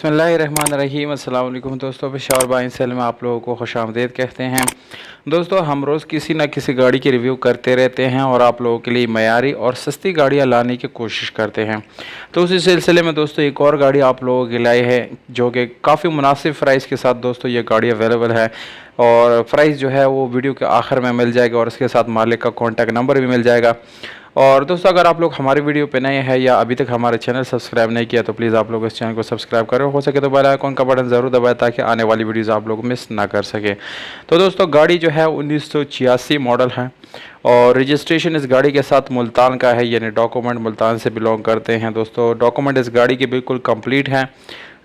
बिस्मिल्लाहिर्रहमानिर्रहीम। अस्सलाम वालेकुम दोस्तों, पेशावर बाइन सेल में आप लोगों को खुशामदीद कहते हैं। दोस्तों, हम रोज़ किसी न किसी गाड़ी की रिव्यू करते रहते हैं और आप लोगों के लिए मयारी और सस्ती गाड़ियां लाने की कोशिश करते हैं। तो उसी सिलसिले में दोस्तों एक और गाड़ी आप लोगों के लिए है जो कि काफ़ी मुनासिब प्राइस के साथ दोस्तों ये गाड़ी अवेलेबल है। और प्राइस जो है वो वीडियो के आखिर में मिल जाएगा और उसके साथ मालिक का कॉन्टैक्ट नंबर भी मिल जाएगा। और दोस्तों, अगर आप लोग हमारी वीडियो पे नए हैं या अभी तक हमारे चैनल सब्सक्राइब नहीं किया तो प्लीज़ आप लोग इस चैनल को सब्सक्राइब करें, हो सके तो बेल आइकन का बटन ज़रूर दबाएं ताकि आने वाली वीडियोज़ आप लोग मिस ना कर सकें। तो दोस्तों, गाड़ी जो है 1986 मॉडल है और रजिस्ट्रेशन इस गाड़ी के साथ मुल्तान का है, यानी डॉक्यूमेंट मुल्तान से बिलोंग करते हैं। दोस्तों, डॉक्यूमेंट इस गाड़ी के बिल्कुल कंप्लीट हैं।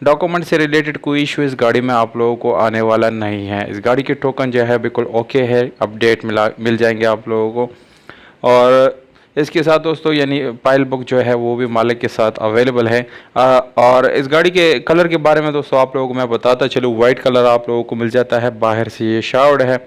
डॉक्यूमेंट से रिलेटेड कोई इशू इस गाड़ी में आप लोगों को आने वाला नहीं है। इस गाड़ी के टोकन जो है बिल्कुल ओके है, अपडेट मिल जाएंगे आप लोगों को। और इसके साथ दोस्तों यानी पाइल बुक जो है वो भी मालिक के साथ अवेलेबल है। और इस गाड़ी के कलर के बारे में दोस्तों आप लोगों को मैं बताता चलूँ, वाइट कलर आप लोगों को मिल जाता है, बाहर से ये शार्ड है।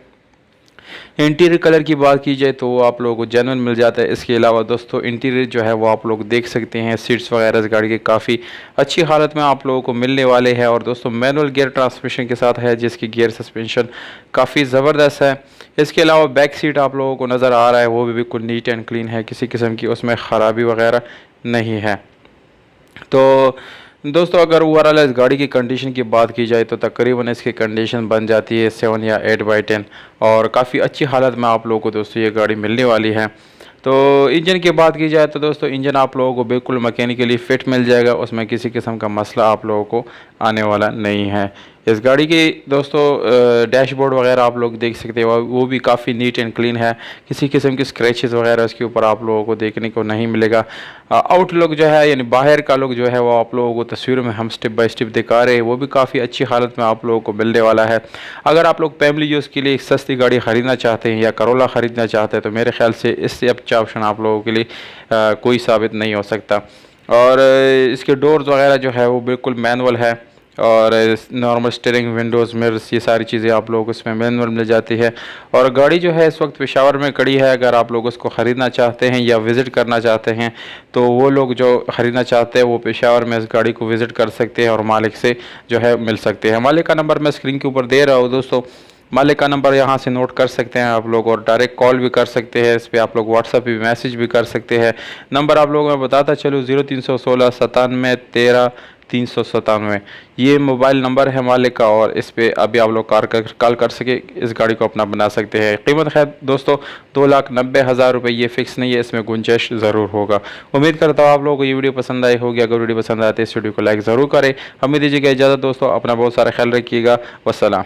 इंटीरियर कलर की बात की जाए तो आप लोगों को जेन्युइन मिल जाता है। इसके अलावा दोस्तों इंटीरियर जो है वो आप लोग देख सकते हैं, सीट्स वगैरह इस गाड़ी के काफ़ी अच्छी हालत में आप लोगों को मिलने वाले हैं। और दोस्तों मैनुअल गियर ट्रांसमिशन के साथ है जिसकी गियर सस्पेंशन काफ़ी ज़बरदस्त है। इसके अलावा बैक सीट आप लोगों को नज़र आ रहा है वो भी बिल्कुल नीट एंड क्लीन है, किसी किस्म की उसमें ख़राबी वगैरह नहीं है। तो दोस्तों अगर ओवरऑल इस गाड़ी की कंडीशन की बात की जाए तो तकरीबन इसकी कंडीशन बन जाती है 7 या 8/10 और काफ़ी अच्छी हालत में आप लोगों को दोस्तों ये गाड़ी मिलने वाली है। तो इंजन की बात की जाए तो दोस्तों इंजन आप लोगों को बिल्कुल मैकेनिकली फ़िट मिल जाएगा, उसमें किसी किस्म का मसला आप लोगों को आने वाला नहीं है। इस गाड़ी की दोस्तों डैशबोर्ड वगैरह आप लोग देख सकते हैं वो भी काफ़ी नीट एंड क्लीन है, किसी किस्म की स्क्रैचेस वगैरह उसके ऊपर आप लोगों को देखने को नहीं मिलेगा। आउटलुक जो है यानी बाहर का लुक जो है वो आप लोगों को तस्वीर में हम स्टेप बाय स्टेप दिखा रहे हैं, वो भी काफ़ी अच्छी हालत में आप लोगों को मिलने वाला है। अगर आप लोग फैमिली यूज़ के लिए एक सस्ती गाड़ी ख़रीदना चाहते हैं या करोला ख़रीदना चाहते हैं तो मेरे ख्याल से इससे अच्छा ऑप्शन आप लोगों के लिए कोई साबित नहीं हो सकता। और इसके डोर्स वगैरह जो है वो बिल्कुल मैनुअल है और नॉर्मल स्टीयरिंग, विंडोज़, मिरर्स, ये सारी चीज़ें आप लोगों को इसमें मैनुअल मिल जाती है। और गाड़ी जो है इस वक्त पेशावर में खड़ी है। अगर आप लोग उसको ख़रीदना चाहते हैं या विज़िट करना चाहते हैं तो वो लोग जो ख़रीदना चाहते हैं वो पेशावर में इस गाड़ी को विज़िट कर सकते हैं और मालिक से जो है मिल सकते हैं। मालिक का नंबर मैं स्क्रीन के ऊपर दे रहा हूँ दोस्तों, मालिक का नंबर यहाँ से नोट कर सकते हैं आप लोग और डायरेक्ट कॉल भी कर सकते हैं। इस पर आप लोग व्हाट्सएप भी मैसेज भी कर सकते हैं। नंबर आप लोगों को मैं बताता चलूँ 0316 97 13 397, ये मोबाइल नंबर है मालिक का और इस पर अभी आप लोग कॉल कर सके इस गाड़ी को अपना बना सकते हैं। कीमत खैर दोस्तों 2,90,000 रुपये, ये फ़िक्स नहीं है, इसमें गुंजाइश ज़रूर होगा। उम्मीद करता हूँ आप लोगों को ये वीडियो पसंद आई होगी। अगर वीडियो पसंद आए तो इस वीडियो को लाइक ज़रूर करें। हमें दीजिएगा इजाज़त दोस्तों, अपना बहुत सारा ख्याल रखिएगा। वस्सलाम।